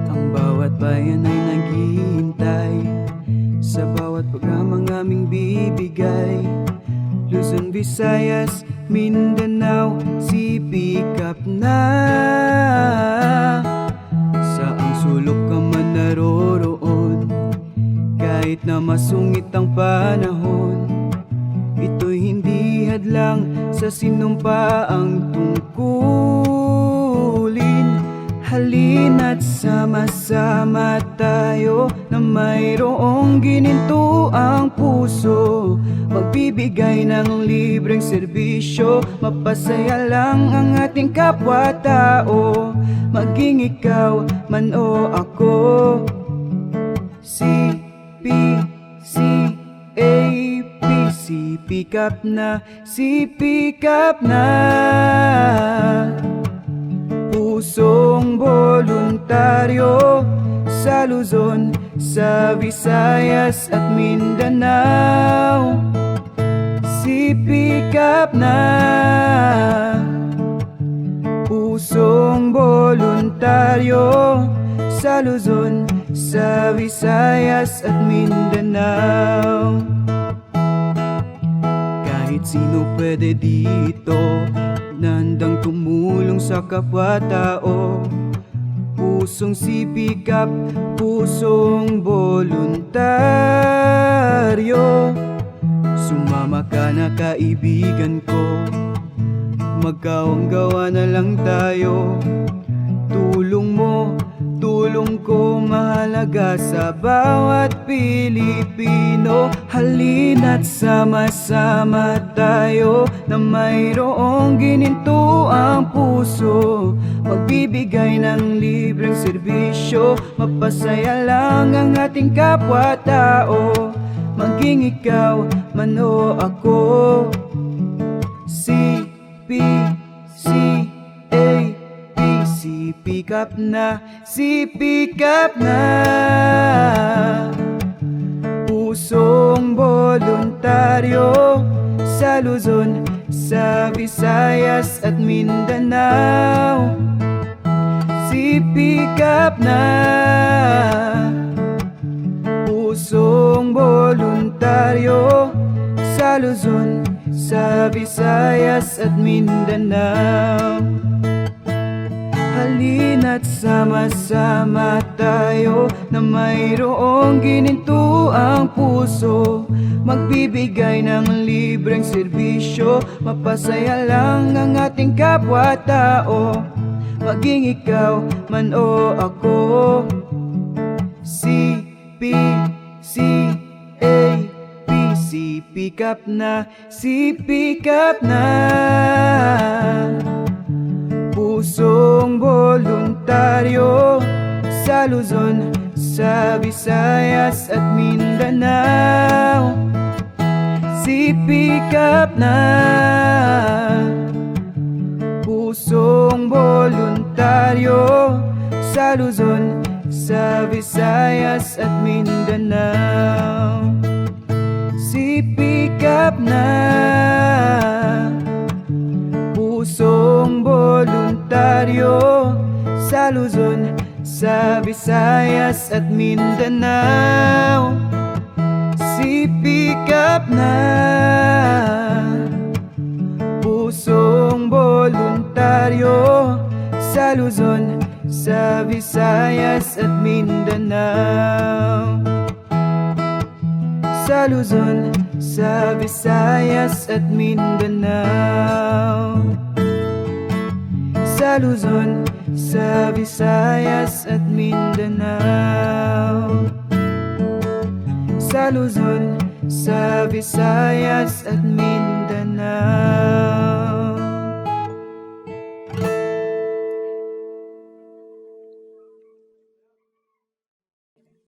Ang bawat bayan ay naghihintay sa bawat programang aming bibigay. Luzon, Visayas, Mindanao, sipikap na. Saang sulok ka man naroroon, kahit na masungit ang panahon, ito'y hindi hadlang sa sinumpaang tungkulin. Halina't sama-sama tayo na mayroong gininto ang puso, magbibigay ng libreng serbisyo, mapasaya lang ang ating kapwa-tao. Maging ikaw man o ako, CPCAP, sipikap na, sipikap na. Pusong voluntaryo sa Luzon, sa Visayas at Mindanao, sipikap na. Pusong voluntaryo sa Luzon, sa Visayas at Mindanao. Kahit sino pwede dito, nandang tumulong sa kapwa-tao. Pusong sipikap, pusong voluntaryo. Sumama ka na kaibigan ko, magkawang-gawa na lang tayo. Tulong mo, tulong ko, mahalaga sa bawat Pilipino. Halina't sama-sama tayo na mayroong gininto ang puso, magbibigay ng libreng serbisyo, mapasaya lang ang ating kapwa-tao. Maging ikaw man o ako, CPCAP, sipikap na, sipikap na. Pusong voluntaryo sa Luzon, sa Visayas at Mindanao, sipikap na. Pusong voluntaryo sa Luzon, sa Visayas at Mindanao. Halina't sama-sama tayo na mayroong gininto ang puso, magbibigay ng libreng serbisyo, mapasaya lang ang ating kapwa-tao. Maging ikaw man o ako, CPCAP, sipikap na, sipikap na. Pusong voluntaryo sa Luzon, sa Visayas at Mindanao, sipikap na. Pusong voluntaryo sa Luzon, sa Visayas at Mindanao, sipikap na. Pusong voluntaryo sa Luzon, sa Visayas at Mindanao, sipikap na. Pusong voluntaryo sa Luzon, sa Visayas at Mindanao, sa Luzon, sa Visayas at Mindanao, sa Luzon, sa Visayas at Mindanao, sa Luzon, sa Visayas at Mindanao.